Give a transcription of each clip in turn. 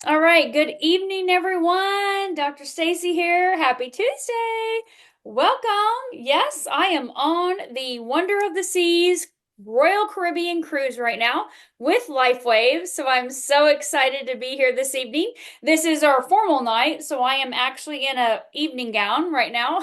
All right, good evening, everyone. Dr. Stacy here. Happy Tuesday. Welcome. Yes, I am on the Wonder of the Seas Royal Caribbean cruise right now with LifeWave. So I'm so excited to be here this evening. This is our formal night, so I am actually in a evening gown right now,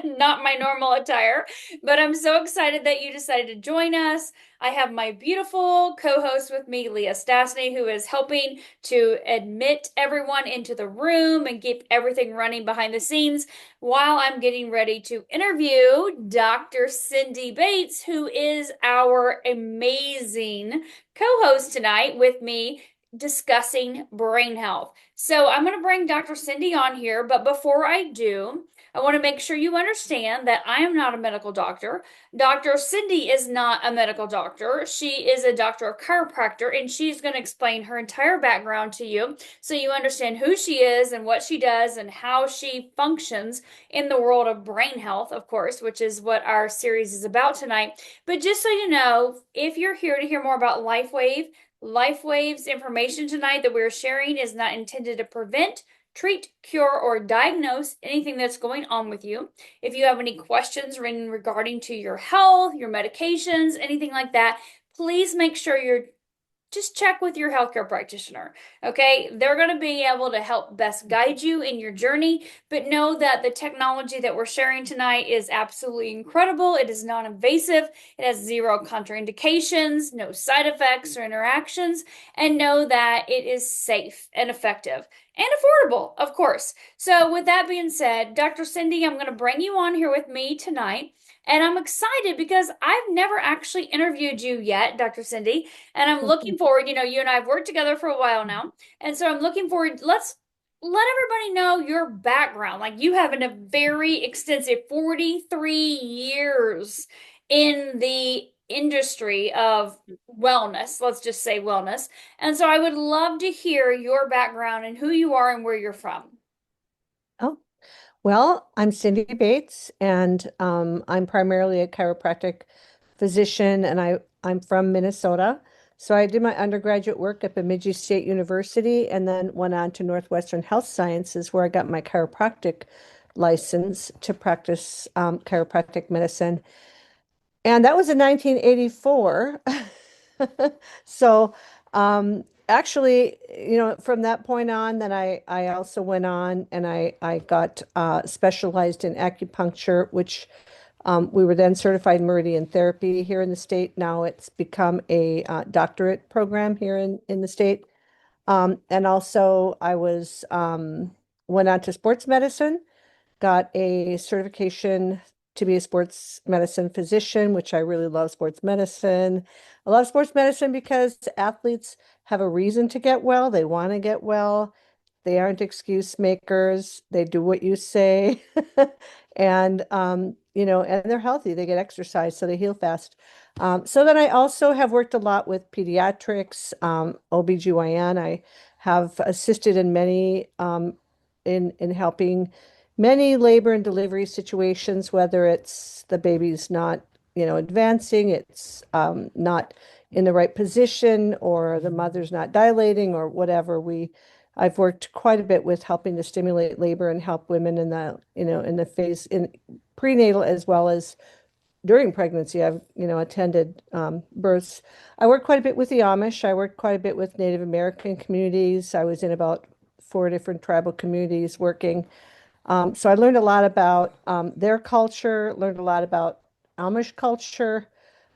not my normal attire, but I'm so excited that you decided to join us. I have my beautiful co-host with me, Leah Stastny, who is helping to admit everyone into the room and keep everything running behind the scenes while I'm getting ready to interview Dr. Cindy Bates, who is our amazing co-host tonight with me discussing brain health. So I'm going to bring Dr. Cindy on here, but before I do, I want to make sure you understand that I am not a medical doctor. Dr. Cindy is not a medical doctor. She is a doctor of chiropractor, and she's going to explain her entire background to you so you understand who she is and what she does and how she functions in the world of brain health, of course, which is what our series is about tonight. But just so you know, if you're here to hear more about LifeWave, LifeWave's information tonight that we're sharing is not intended to prevent, treat, cure, or diagnose anything that's going on with you. If you have any questions regarding to your health, your medications, anything like that, please make sure you're just check with your healthcare practitioner. Okay, they're going to be able to help best guide you in your journey, but know that the technology that we're sharing tonight is absolutely incredible. It is non-invasive, it has zero contraindications, no side effects or interactions, and know that it is safe and effective and affordable, of course. So, with that being said, Dr. Cindy, I'm going to bring you on here with me tonight. And I'm excited because I've never actually interviewed you yet, Dr. Cindy. And I'm looking forward, you and I have worked together for a while now. And so I'm looking forward. Let's let everybody know your background. Like you have a very extensive 43 years in the industry of wellness. Let's just say wellness. And so I would love to hear your background and who you are and where you're from. Oh, well, I'm Cindy Bates, and I'm primarily a chiropractic physician, and I'm from Minnesota. So I did my undergraduate work at Bemidji State University, and then went on to Northwestern Health Sciences, where I got my chiropractic license to practice chiropractic medicine. And that was in 1984. So, actually, from that point on, then I also went on and I got specialized in acupuncture, which we were then certified in meridian therapy here in the state. Now it's become a doctorate program here in the state. And also I went on to sports medicine, got a certification to be a sports medicine physician, which I really love sports medicine. I love sports medicine because athletes have a reason to get well. They want to get well. They aren't excuse makers. They do what you say. And and they're healthy. They get exercise, so they heal fast. So then I also have worked a lot with pediatrics, OBGYN. I have assisted in many in helping many labor and delivery situations, whether it's the baby's not, advancing, it's not in the right position, or the mother's not dilating, or whatever. I've worked quite a bit with helping to stimulate labor and help women in the phase in prenatal as well as during pregnancy. I've, attended births. I worked quite a bit with the Amish. I worked quite a bit with Native American communities. I was in about four different tribal communities working. So I learned a lot about their culture, learned a lot about Amish culture.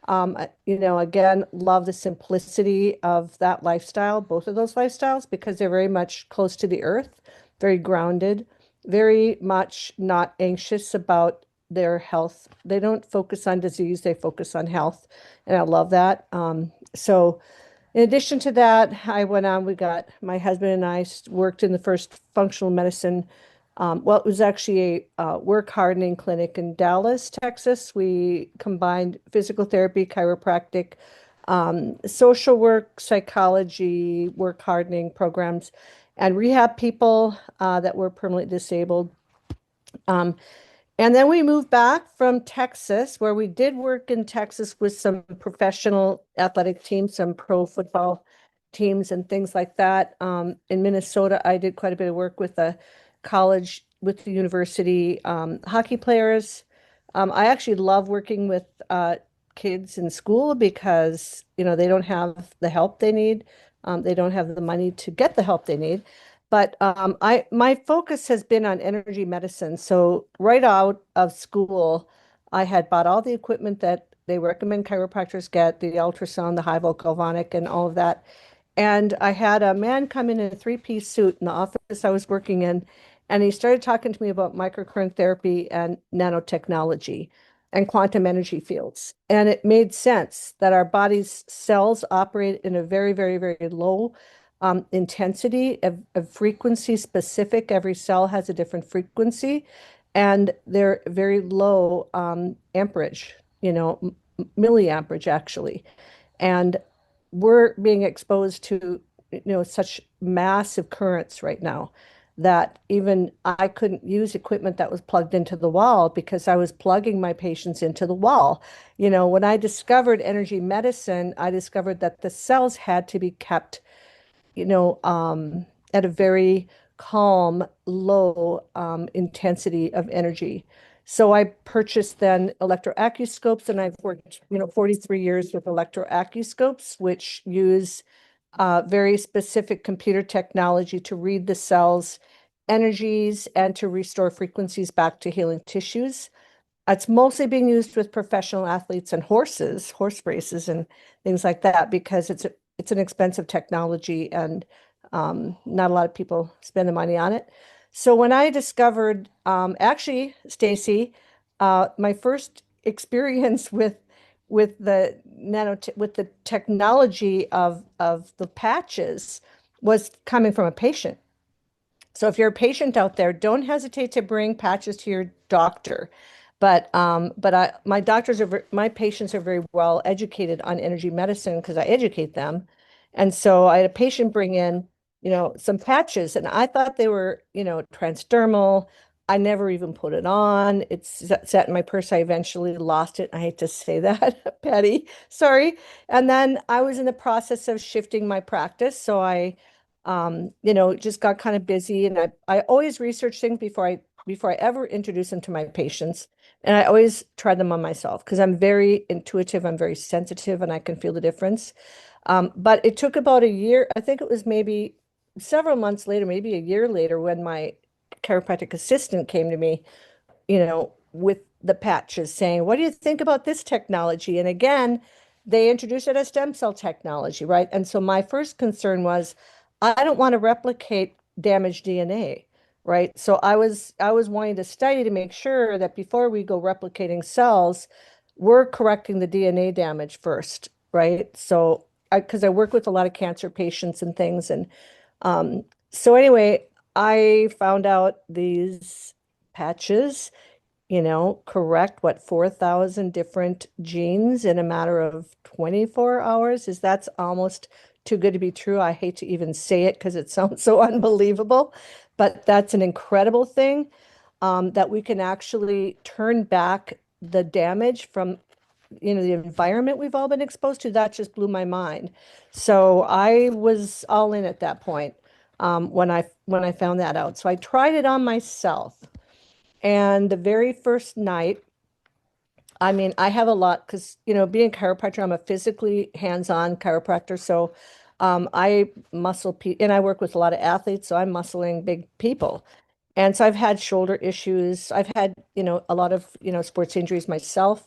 Again, love the simplicity of that lifestyle, both of those lifestyles, because they're very much close to the earth, very grounded, very much not anxious about their health. They don't focus on disease, they focus on health. And I love that. So in addition to that, we got my husband and I worked in the first functional medicine. Well, it was actually a work hardening clinic in Dallas, Texas. We combined physical therapy, chiropractic, social work, psychology, work hardening programs, and rehab people that were permanently disabled. Um, and then we moved back from Texas, where we did work in Texas with some professional athletic teams, some pro football teams and things like that. In Minnesota, I did quite a bit of work with the college, with the university hockey players. I actually love working with kids in school because, they don't have the help they need. They don't have the money to get the help they need. But my focus has been on energy medicine. So right out of school, I had bought all the equipment that they recommend chiropractors get, the ultrasound, the high volt galvanic, and all of that. And I had a man come in a three-piece suit in the office I was working in, and he started talking to me about microcurrent therapy and nanotechnology and quantum energy fields. And it made sense that our body's cells operate in a very, very, very low intensity, of frequency specific. Every cell has a different frequency, and they're very low amperage, milliamperage actually. And we're being exposed to, such massive currents right now that even I couldn't use equipment that was plugged into the wall because I was plugging my patients into the wall. When I discovered energy medicine, I discovered that the cells had to be kept, at a very calm, low intensity of energy. So I purchased then electroacuoscopes, and I've worked, 43 years with electroacuoscopes, which use very specific computer technology to read the cells' energies and to restore frequencies back to healing tissues. It's mostly being used with professional athletes and horses, horse races and things like that, because it's an expensive technology and not a lot of people spend the money on it. So when I discovered, actually, Stacy, my first experience with the technology of the patches was coming from a patient. So if you're a patient out there, don't hesitate to bring patches to your doctor. But my patients are very well educated on energy medicine because I educate them. And so I had a patient bring in, some patches, and I thought they were, transdermal. I never even put it on. Sat in my purse. I eventually lost it. I hate to say that, Patty. Sorry. And then I was in the process of shifting my practice. So I just got kind of busy, and I always research things before I ever introduce them to my patients. And I always try them on myself because I'm very intuitive, I'm very sensitive, and I can feel the difference. But it took about a year. I think it was maybe several months later, maybe a year later, when my chiropractic assistant came to me, with the patches saying, "What do you think about this technology?" And again, they introduced it as stem cell technology, right? And so my first concern was, I don't want to replicate damaged DNA, right? So I was wanting to study to make sure that before we go replicating cells, we're correcting the DNA damage first, right? So because I work with a lot of cancer patients and things, and so anyway, I found out these patches, correct, what, 4,000 different genes in a matter of 24 hours. That's almost too good to be true. I hate to even say it because it sounds so unbelievable, but that's an incredible thing, that we can actually turn back the damage from, the environment we've all been exposed to. That just blew my mind. So I was all in at that point, when I found that out. So I tried it on myself. And the very first night, I mean, I have a lot because, being a chiropractor, I'm a physically hands-on chiropractor. So I muscle pe and I work with a lot of athletes, so I'm muscling big people. And so I've had shoulder issues. I've had, a lot of, sports injuries myself.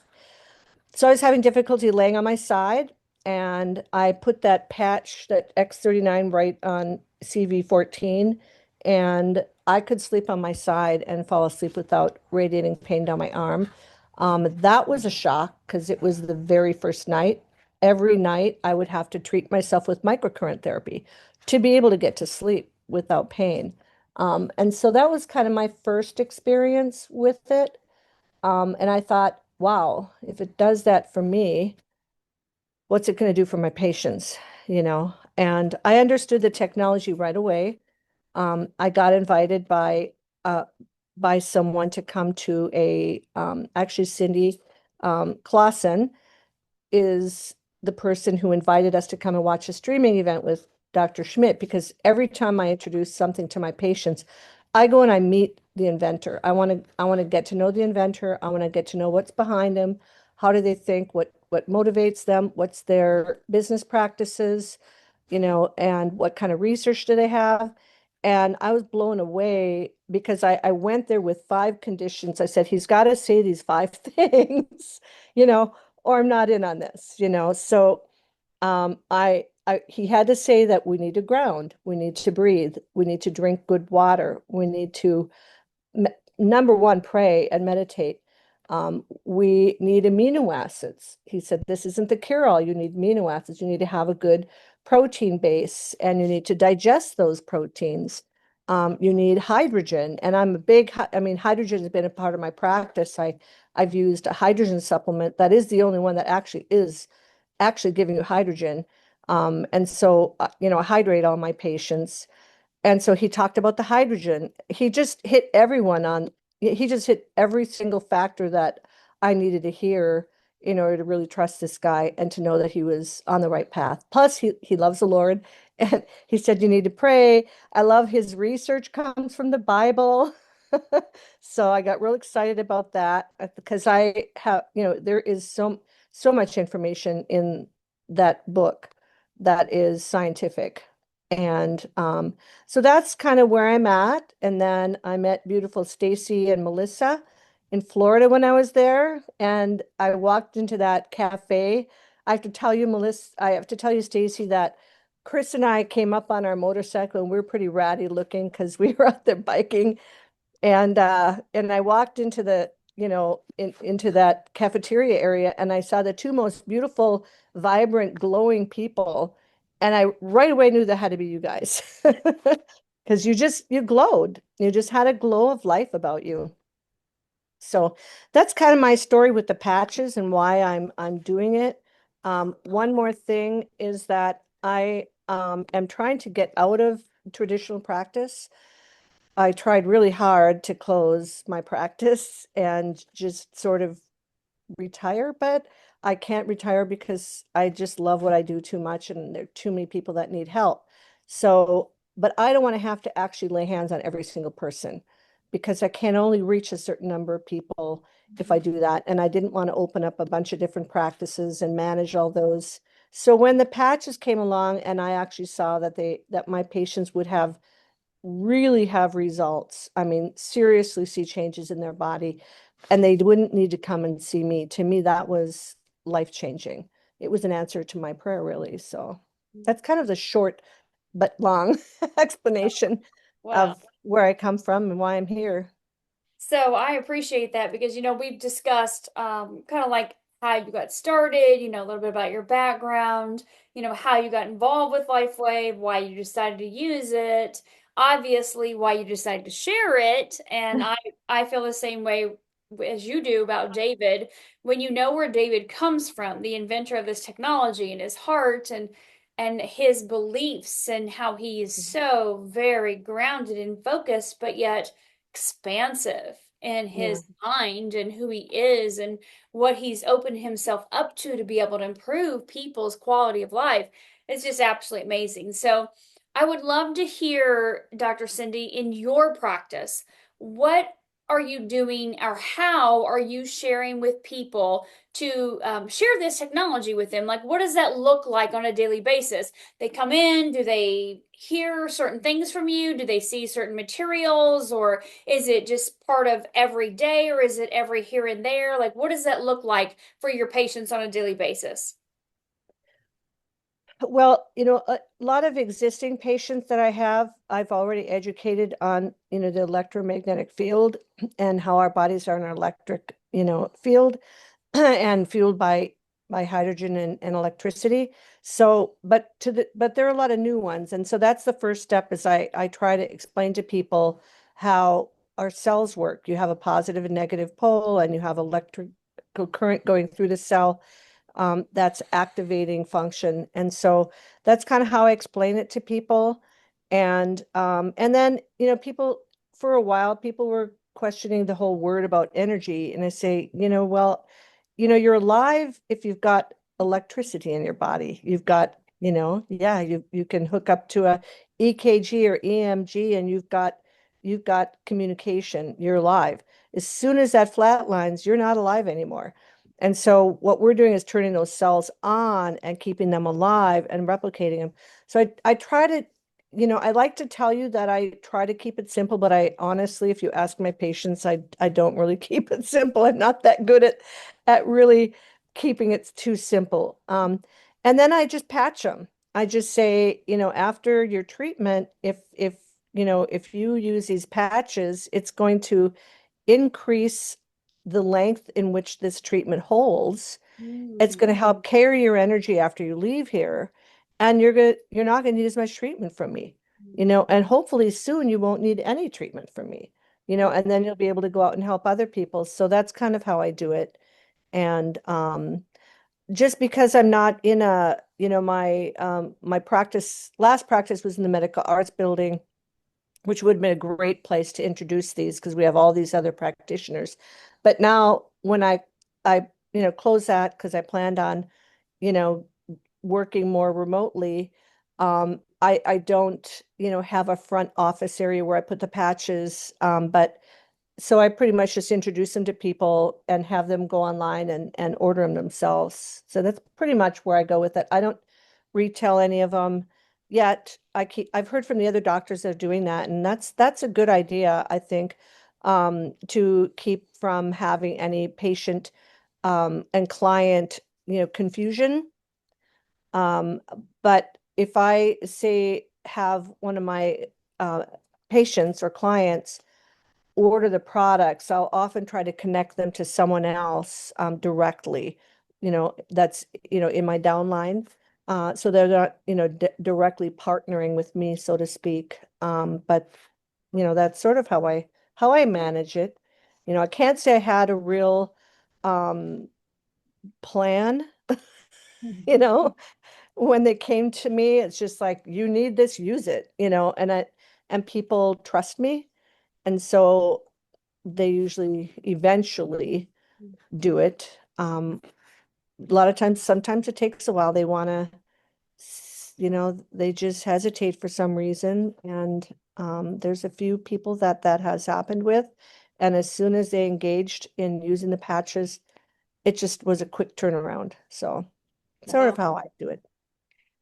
So I was having difficulty laying on my side, and I put that patch, that X39, right on CV14, and I could sleep on my side and fall asleep without radiating pain down my arm. That was a shock because it was the very first night. Every night I would have to treat myself with microcurrent therapy to be able to get to sleep without pain. And so that was kind of my first experience with it. And I thought, wow, if it does that for me, what's it going to do for my patients? And I understood the technology right away. I got invited by someone to come to actually Cindy Clausen is the person who invited us to come and watch a streaming event Dr. Schmidt, because every time I introduce something to my patients, I go and I meet the inventor. I want to get to know the inventor. I want to get to know what's behind him. How do they think? What motivates them? What's their business practices? And what kind of research do they have? And I was blown away because I went there with five conditions. I said, he's got to say these five things, you know, or I'm not in on this. So he had to say that we need to ground, we need to breathe, we need to drink good water, we need to number one, pray and meditate. We need amino acids. He said, this isn't the cure-all. You need amino acids. You need to have a good protein base and you need to digest those proteins. You need hydrogen. And I mean, hydrogen has been a part of my practice. I've used a hydrogen supplement that is the only one that actually giving you hydrogen. And so, I hydrate all my patients. And so he talked about the hydrogen. He just hit every single factor that I needed to hear in order to really trust this guy and to know that he was on the right path. Plus, he loves the Lord. And he said, you need to pray. I love his research comes from the Bible. So I got real excited about that because I have, there is so much information in that book that is scientific. And so that's kind of where I'm at. And then I met beautiful Stacy and Melissa in Florida when I was there. And I walked into that cafe. I have to tell you, Stacy, that Chris and I came up on our motorcycle and we were pretty ratty looking because we were out there biking. And I walked into into that cafeteria area and I saw the two most beautiful, vibrant, glowing people. And I right away knew that had to be you guys. Because you glowed. You just had a glow of life about you. So that's kind of my story with the patches and why I'm doing it. One more thing is that I am trying to get out of traditional practice. I tried really hard to close my practice and just sort of retire, but I can't retire because I just love what I do too much and there are too many people that need help. So, but I don't want to have to actually lay hands on every single person because I can only reach a certain number of people if I do that. And I didn't want to open up a bunch of different practices and manage all those. So when the patches came along and I actually saw that my patients would really have results. I mean, seriously see changes in their body, and they wouldn't need to come and see me. To me, that was life-changing. It was an answer to my prayer, really. So that's kind of the short but long explanation Well, of where I come from and why I'm here. so I appreciate that because, we've discussed kind of like how you got started, a little bit about your background, how you got involved with LifeWave, why you decided to use it, obviously why you decided to share it. And I feel the same way as you do about David. When you know where David comes from, the inventor of this technology and his heart and his beliefs and how he is so very grounded and focused, but yet expansive in Yeah. his mind and who he is and what he's opened himself up to be able to improve people's quality of life. It's just absolutely amazing. So I would love to hear, Dr. Cindy, in your practice, what are you doing or how are you sharing with people to share this technology with them? Like, what does that look like on a daily basis? They come in, do they hear certain things from you? Do they see certain materials, or is it just part of every day, or is it every here and there? Like, what does that look like for your patients on a daily basis? Well, a lot of existing patients that I have, I've already educated on, the electromagnetic field and how our bodies are an electric, field and fueled by hydrogen and electricity. So, but there are a lot of new ones. And so that's the first step is I try to explain to people how our cells work. You have a positive and negative pole, and you have electrical current going through the cell that's activating function. And so that's kind of how I explain it to people. And then, people for a while, people were questioning the whole word about energy. And I say, well, you're alive if you've got electricity in your body. You've got Yeah, you can hook up to a EKG or EMG and you've got communication. You're alive. As soon as that flatlines, you're not alive anymore. And so what we're doing is turning those cells on and keeping them alive and replicating them. So I try to, I like to tell you that I try to keep it simple, but I honestly, if you ask my patients, I don't really keep it simple. I'm not that good at really keeping it too simple. And then I just patch them. I just say, after your treatment, if you use these patches, it's going to increase the length in which this treatment holds. It's Mm. going to help carry your energy after you leave here, and you're not going to need as much treatment from me, and hopefully soon you won't need any treatment from me, and then you'll be able to go out and help other people. So that's kind of how I do it. And just because I'm not in my last practice was in the medical arts building, which would have been a great place to introduce these because we have all these other practitioners. But now when I close that because I planned on, you know, working more remotely, I don't, have a front office area where I put the patches. But so I pretty much just introduce them to people and have them go online and order them themselves. So that's pretty much where I go with it. I don't retail any of them yet. I've heard from the other doctors that are doing that, and that's a good idea, I think, to keep from having any patient and client, confusion. Um, but if I say have one of my patients or clients order the products, I'll often try to connect them to someone else directly, that's, in my downline. So they're not, directly partnering with me, so to speak. But that's sort of how I manage it. I can't say I had a real um plan, you know. When they came to me, it's just like, you need this, use it, and people trust me. And so they usually eventually do it. A lot of times, sometimes it takes a while. They want to, they just hesitate for some reason. And there's a few people that has happened with. And as soon as they engaged in using the patches, it just was a quick turnaround. So sort Wow. of how I do it.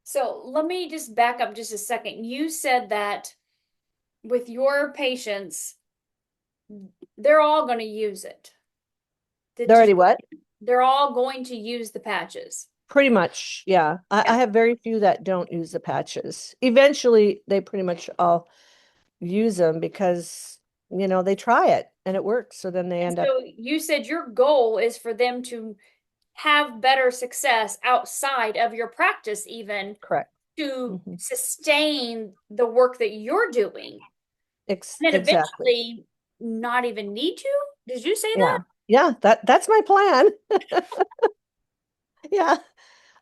So let me just back up just a second. You said that with your patients, they're all going to use it. They're Did you, already what? they're all going to use the patches. Pretty much, yeah. I Yeah. have very few that don't use the patches. Eventually, they pretty much all use them because, they try it and it works. So then they And end up so you said your goal is for them to have better success outside of your practice, even correct. to Mhm. sustain the work that you're doing, and then Exactly. eventually not even need you. Did you say that? Yeah. Yeah, that's my plan. Yeah.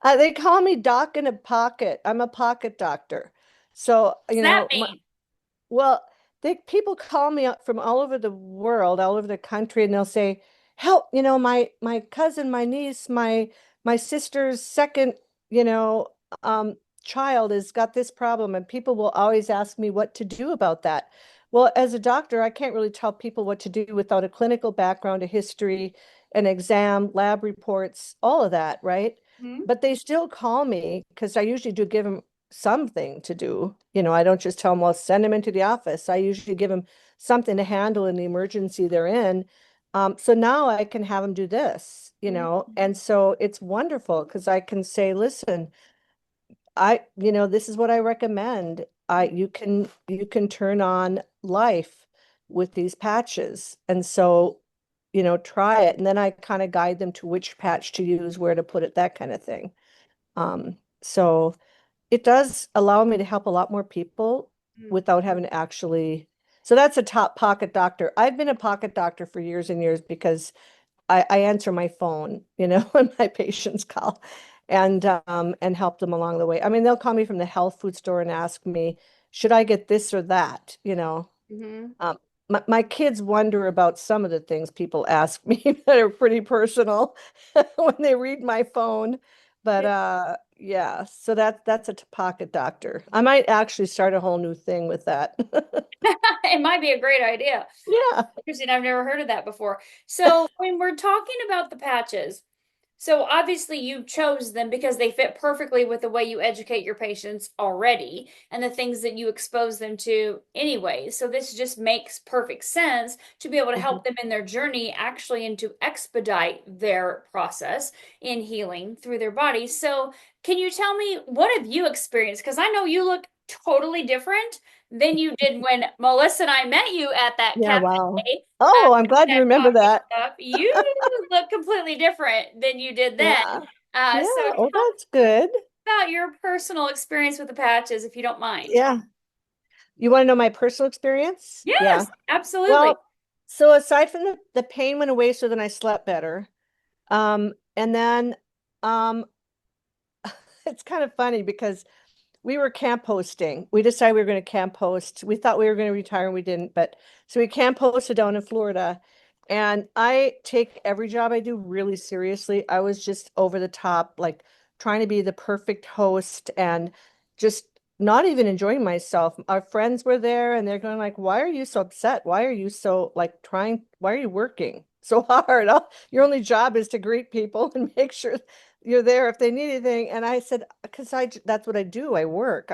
They call me doc in a pocket. I'm a pocket doctor. So, What's that mean? well, people call me up from all over the world, all over the country, and they'll say, "Help! My cousin, my niece, my sister's second, you know, um, child has got this problem," and people will always ask me what to do about that. Well, as a doctor, I can't really tell people what to do without a clinical background, a history, an exam, lab reports, all of that, right? Hmm? But they still call me because I usually do give them something to do. I don't just tell them, well, send them into the office. I usually give them something to handle in the emergency they're in. So now I can have them do this, and so it's wonderful because I can say, listen, this is what I recommend. You can turn on life with these patches. And so, try it. And then I kind of guide them to which patch to use, where to put it, that kind of thing. So it does allow me to help a lot more people Mm. without having to actually. So that's a top pocket doctor. I've been a pocket doctor for years and years because I answer my phone, when my patients call and help them along the way. I mean, they'll call me from the health food store and ask me, should I get this or that? Hmm. Um, my kids wonder about some of the things people ask me that are pretty personal when they read my phone. But yeah, so that's a pocket doctor. I might actually start a whole new thing with that. It might be a great idea. Yeah. Interesting. I've never heard of that before. So when we're talking about the patches, so obviously you chose them because they fit perfectly with the way you educate your patients already and the things that you expose them to anyway. So this just makes perfect sense to be able to Mhm. help them in their journey actually and to expedite their process in healing through their body. So can you tell me what have you experienced? Because I know you look totally different than you did when Melissa and I met you at that Yeah, wow. cafe. Oh, I'm glad you That remember coffee that. stuff. You look completely different than you did then. Yeah. Yeah. So tell Oh, me that's good. about your personal experience with the patches, if you don't mind. Yeah. You want to know my personal experience? Yeah. Yes, absolutely. Well, so aside from the pain went away, so then I slept better. And then um it's kind of funny because we were camp hosting. We decided we were going to camp host. We thought we were going to retire and we didn't, but so we camp hosted down in Florida. And I take every job I do really seriously. I was just over the top, like trying to be the perfect host and just not even enjoying myself. Our friends were there and they're going like, "Why are you so upset? Why are you so like trying? Why are you working so hard? Your only job is to greet people and make sure you're there if they need anything." And I said, because that's what I do. I work.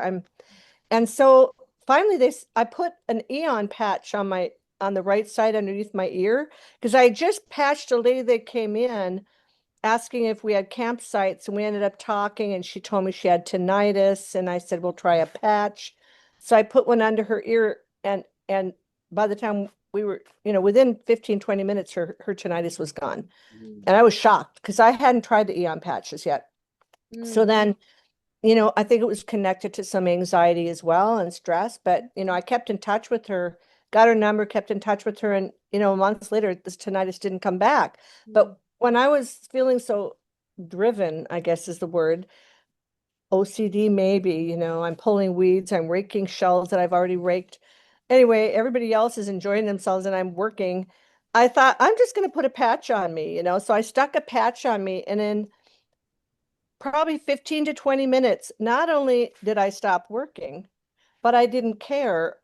And so finally I put an Eon patch on the right side underneath my ear because I just patched a lady that came in asking if we had campsites, and we ended up talking, and she told me she had tinnitus, and I said, "We'll try a patch." So I put one under her ear, and by the time we were, within 15, 20 minutes, her tinnitus was gone. Mm, And I was shocked because I hadn't tried the Eon patches yet. So mm, then, I think it was connected to some anxiety as well and stress. But, I kept in touch with her, got her number, kept in touch with her. And, months later, this tinnitus didn't come back. mm, But when I was feeling so driven, I guess is the word, OCD maybe, I'm pulling weeds, I'm raking shelves that I've already raked. Anyway, everybody else is enjoying themselves and I'm working. I thought, I'm just going to put a patch on me, So I stuck a patch on me, and in probably 15 to 20 minutes, not only did I stop working, but I didn't care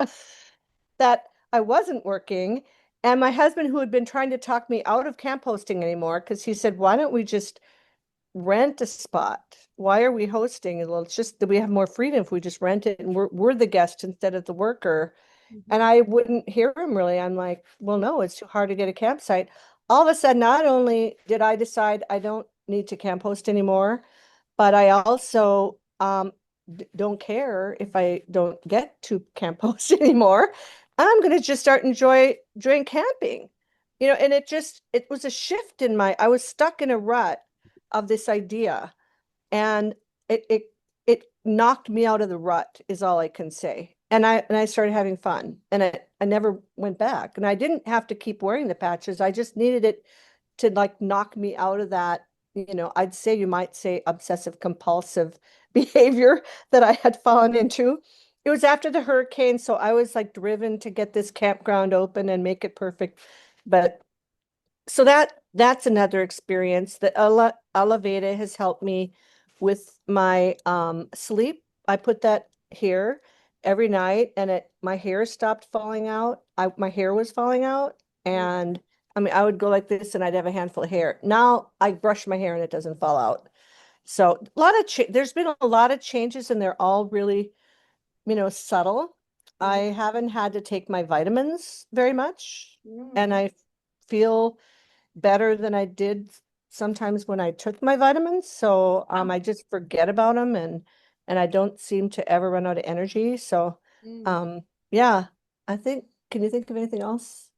that I wasn't working. And my husband, who had been trying to talk me out of camp hosting anymore, because he said, "Why don't we just rent a spot? Why are we hosting? Well, it's just that we have more freedom if we just rent it and we're the guest instead of the worker." And mhm, I wouldn't hear him really. I'm like, "Well, no, it's too hard to get a campsite." All of a sudden, not only did I decide I don't need to camp host anymore, but I also don't care if I don't get to camp host anymore. I'm going to just start enjoying camping. And it was a shift in I was stuck in a rut of this idea, and it knocked me out of the rut is all I can say. And I started having fun, and I never went back, and I didn't have to keep wearing the patches. I just needed it to like knock me out of that, I'd say you might say obsessive compulsive behavior that I had fallen into. It was after the hurricane, so I was like driven to get this campground open and make it perfect. But so that's another experience. The Elevata has helped me with my sleep. I put that here every night, and my hair stopped falling out. My hair was falling out, mm. and I mean I would go like this and I'd have a handful of hair. Now I brush my hair and it doesn't fall out. So there's been a lot of changes, and they're all really, subtle. I Mhm. haven't had to take my vitamins very much, and Mm. I feel better than I did sometimes when I took my vitamins. So Wow. I just forget about them, and I don't seem to ever run out of energy. So Mm. um yeah, I think, can you think of anything else?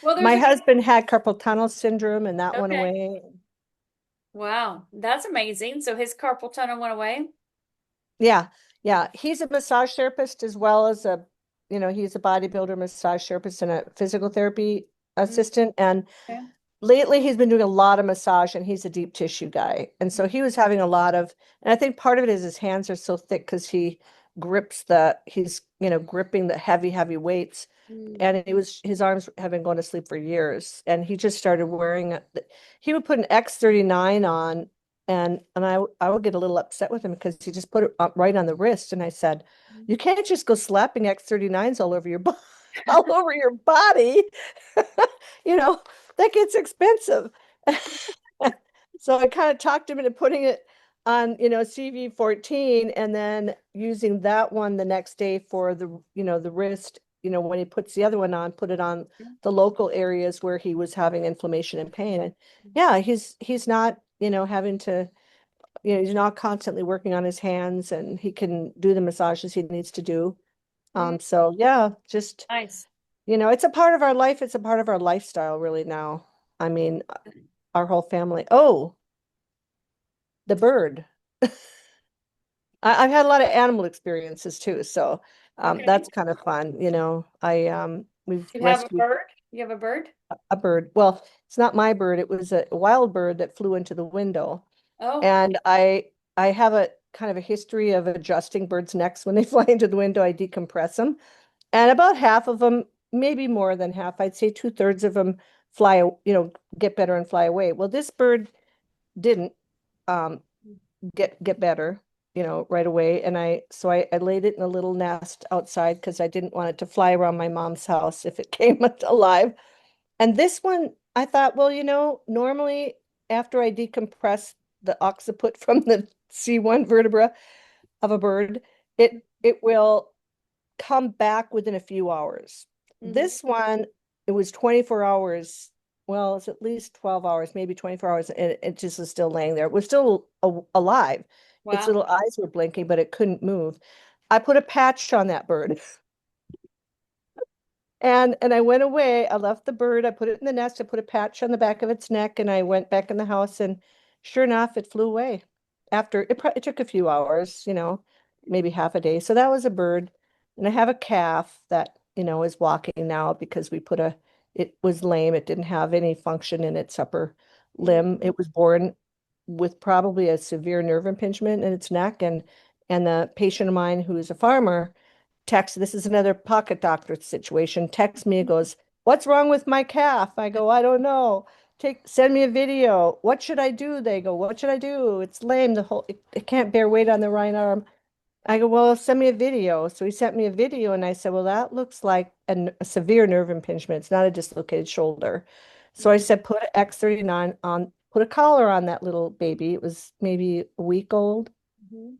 Well, there's My a husband had carpal tunnel syndrome and that went okay. away. Wow, that's amazing. So his carpal tunnel went away. Yeah, yeah. He's a massage therapist as well as he's a bodybuilder, massage therapist, and a physical therapy Mm, assistant. And okay. lately he's been doing a lot of massage, and he's a deep tissue guy. And so he was having a lot of, and I think part of it is his hands are so thick because he's, gripping the heavy, heavy weights. Mm, And his arms have been going to sleep for years. And he just started he would put an X39 on, And I would get a little upset with him because he just put it right on the wrist. And I said, you can't just go slapping X39s all over your all over your body. You know, that gets expensive. So I kind of talked him into putting it on, CV14 and then using that one the next day for the wrist, when he puts the other one on, put it on the local areas where he was having inflammation and pain. And yeah, he's not, having to, he's not constantly working on his hands and he can do the massages he needs to do. Mm, So yeah, just, nice. it's a part of our life. It's a part of our lifestyle really now. I mean, our whole family. Oh, the bird. I've had a lot of animal experiences too, so Okay. that's kind of fun. We've You have a rescued bird? You have a bird? a bird. Well, it's not my bird. It was a wild bird that flew into the window, Oh. and I have a kind of a history of adjusting birds' necks when they fly into the window. I decompress them, and about half of them, maybe more than half, I'd say two-thirds of them fly, get better and fly away. Well, this bird didn't. Um, get better, right away. And I laid it in a little nest outside because I didn't want it to fly around my mom's house if it came alive. And this one, I thought, well, normally after I decompress the occiput from the C1 vertebra of a bird, it will come back within a few hours. Hmm. This one, it was 24 hours. Well, it's at least 12 hours, maybe 24 hours, and it just was still laying there. It was still alive. Its Wow. little eyes were blinking, but it couldn't move. I put a patch on that bird. And I went away. I left the bird. I put it in the nest. I put a patch on the back of its neck, and I went back in the house. And sure enough, it flew away. After it took a few hours, maybe half a day. So that was a bird. And I have a calf that, is walking now because it was lame. It didn't have any function in its upper Mm, limb. It was born with probably a severe nerve impingement in its neck. And the patient of mine who is a farmer this is another pocket doctor situation, texts me and goes, "What's wrong with my calf?" I go, "I don't know. Send me a video. What should I do?" They go, "What should I do? It's lame. It can't bear weight on the right arm." I go, "Well, send me a video." So he sent me a video and I said, "Well, that looks like a severe nerve impingement. It's not a dislocated shoulder." So I mm, said, "Put an X39 on, put a collar on that little baby." It was maybe a week old, mhm,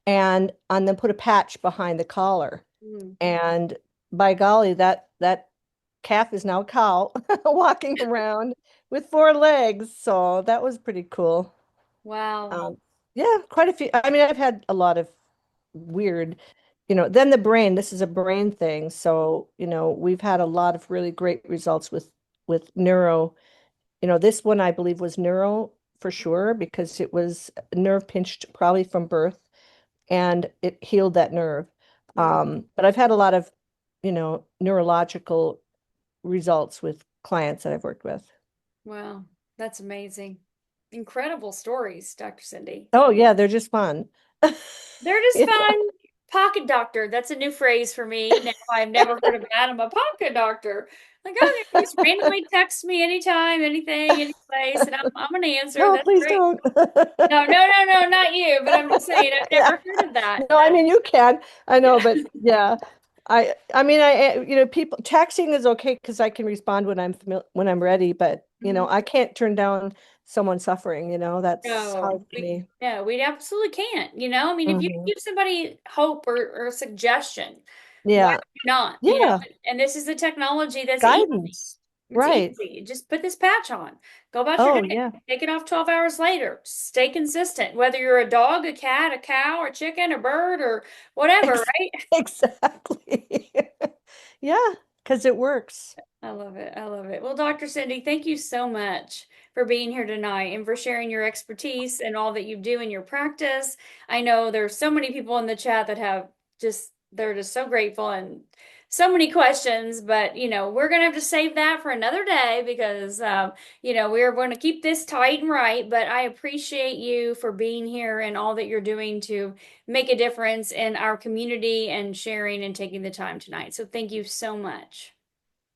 and then put a patch behind the collar. mm. And by golly, that calf is now a cow walking around with four legs. So that was pretty cool. Wow. Um, yeah, quite a few. I mean, I've had a lot of weird, then the brain, this is a brain thing. So, we've had a lot of really great results with neuro. This one I believe was neuro for sure because it was nerve pinched probably from birth and it healed that nerve. Mm. But I've had a lot of, neurological results with clients that I've worked with. Wow. That's amazing. Incredible stories, Dr. Cindy. Oh yeah, they're just fun. They're just You fun. know? Pocket doctor. That's a new phrase for me. Now I've never heard of that. I'm a pocket doctor. Like, okay, just randomly text me anytime, anything, any place, and I'm gonna answer. No, That's please great. don't. No, no, no, no, not you. But I'm just saying, I've Yeah. never heard of that. No, I That mean you can. I know, but yeah. I mean people texting is okay because I can respond when I'm ready, but Mhm. I can't turn down someone suffering, that's hard No, for me. we absolutely can't. I mean, if you Hmm. give somebody hope or a suggestion, why Yeah. would you not? Yeah. And this is the technology that's easy. Guidance. It's Right. easy. Just put this patch on. Go about your Oh, day. yeah. Take it off 12 hours later. Stay consistent. Whether you're a dog, a cat, a cow, a chicken, a bird, or whatever, Ex right? exactly. Yeah, because it works. I love it. I love it. Well, Dr. Cindy, thank you so much for being here tonight and for sharing your expertise and all that you do in your practice. I know there's so many people in the chat that they're just so grateful and so many questions, but we're going to have to save that for another day because, we're going to keep this tight and right. But I appreciate you for being here and all that you're doing to make a difference in our community and sharing and taking the time tonight. So thank you so much.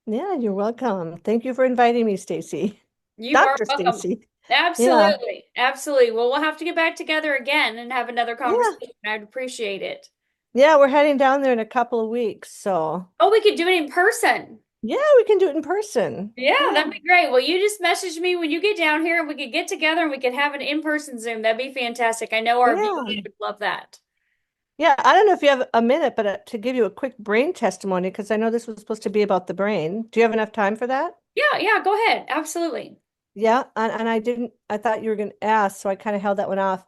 Yeah, you're welcome. Thank you for inviting me, Stacy. You are Dr. welcome. Stacy. Yeah. Absolutely. Absolutely. Well, we'll have to get back together again and have another Yeah. conversation. I'd appreciate it. Yeah, we're heading down there in a couple of weeks. So, Oh, we could do it in person. yeah, we can do it in person. Yeah, Yeah. that'd be great. Well, you just message me when you get down here and we could get together and we could have an in-person Zoom. That'd be fantastic. I know our viewers Yeah. would love that. Yeah, I don't know if you have a minute, but to give you a quick brain testimony, because I know this was supposed to be about the brain. Do you have enough time for that? Yeah, yeah, go ahead. Absolutely. Yeah, and I didn't, I thought you were going to ask, so I kind of held that one off.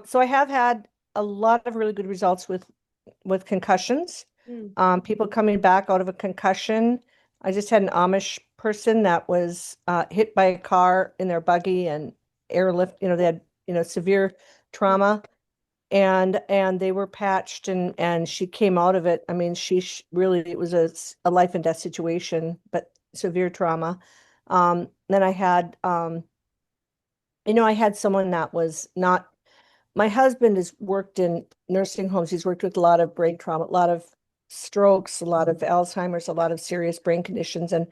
So I have had a lot of really good results with concussions. Mm. People coming back out of a concussion. I just had an Amish person that was hit by a car in their buggy and airlift, they had, severe trauma and they were patched and she came out of it. I mean, really it was a life and death situation, but severe trauma. Then I had someone that was not, my husband has worked in nursing homes. He's worked with a lot of brain trauma, a lot of strokes, a lot of Alzheimer's, a lot of serious brain conditions. And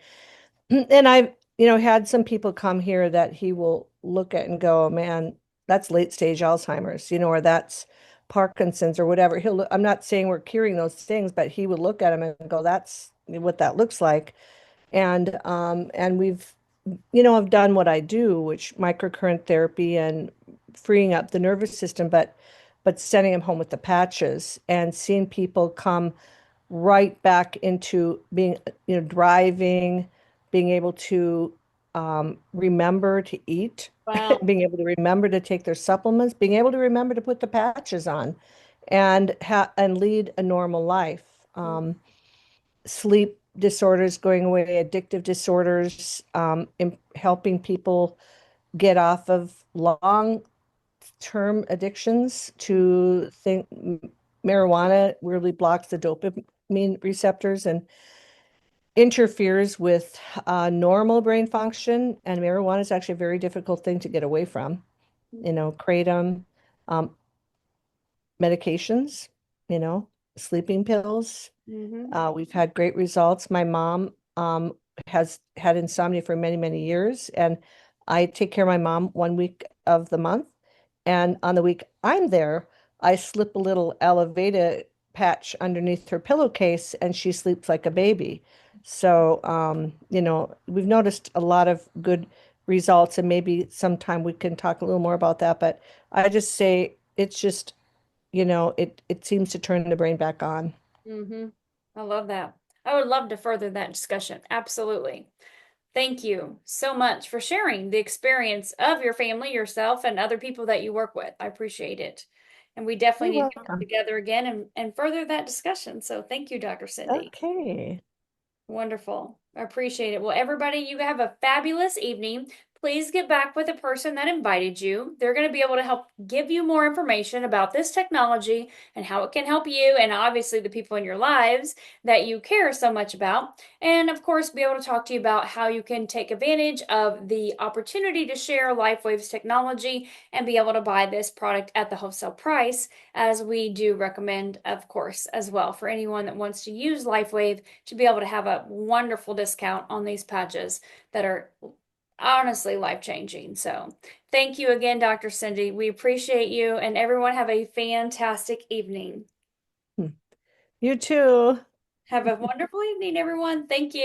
I've, had some people come here that he will look at and go, "Oh, man, that's late stage Alzheimer's, or that's Parkinson's or whatever." I'm not saying we're curing those things, but he would look at them and go, "That's what that looks like." And we've, I've done what I do, which microcurrent therapy and freeing up the nervous system, but sending them home with the patches and seeing people come right back into being, driving, being able to remember to eat, Wow. being able to remember to take their supplements, being able to remember to put the patches on, and lead a normal life. Sleep disorders going away, addictive disorders, helping people get off of long-term addictions to think marijuana really blocks the dopamine receptors and interferes with normal brain function. And marijuana is actually a very difficult thing to get away from. Kratom, um, medications, you know, sleeping pills. Mm-hmm. We've had great results. My mom has had insomnia for many, many years, and I take care of my mom 1 week of the month. And on the week I'm there, I slip a little Elevita patch underneath her pillowcase, and she sleeps like a baby. So, we've noticed a lot of good results, and maybe sometime we can talk a little more about that. But I just say it's just, it seems to turn the brain back on. Mm-hmm. I love that. I would love to further that discussion. Absolutely. Thank you so much for sharing the experience of your family, yourself, and other people that you work with. I appreciate it. And we definitely You're need to come welcome. together again and further that discussion. So thank you, Dr. Cindy. Okay. Wonderful. I appreciate it. Well, everybody, you have a fabulous evening. Please get back with the person that invited you. They're going to be able to help give you more information about this technology and how it can help you, and obviously the people in your lives that you care so much about. And of course, be able to talk to you about how you can take advantage of the opportunity to share LifeWave's technology and be able to buy this product at the wholesale price, as we do recommend, of course, as well for anyone that wants to use LifeWave to be able to have a wonderful discount on these patches that are honestly life changing. So, thank you again, Dr. Cindy. We appreciate you, and everyone have a fantastic evening. You too. Have a wonderful evening, everyone. Thank you.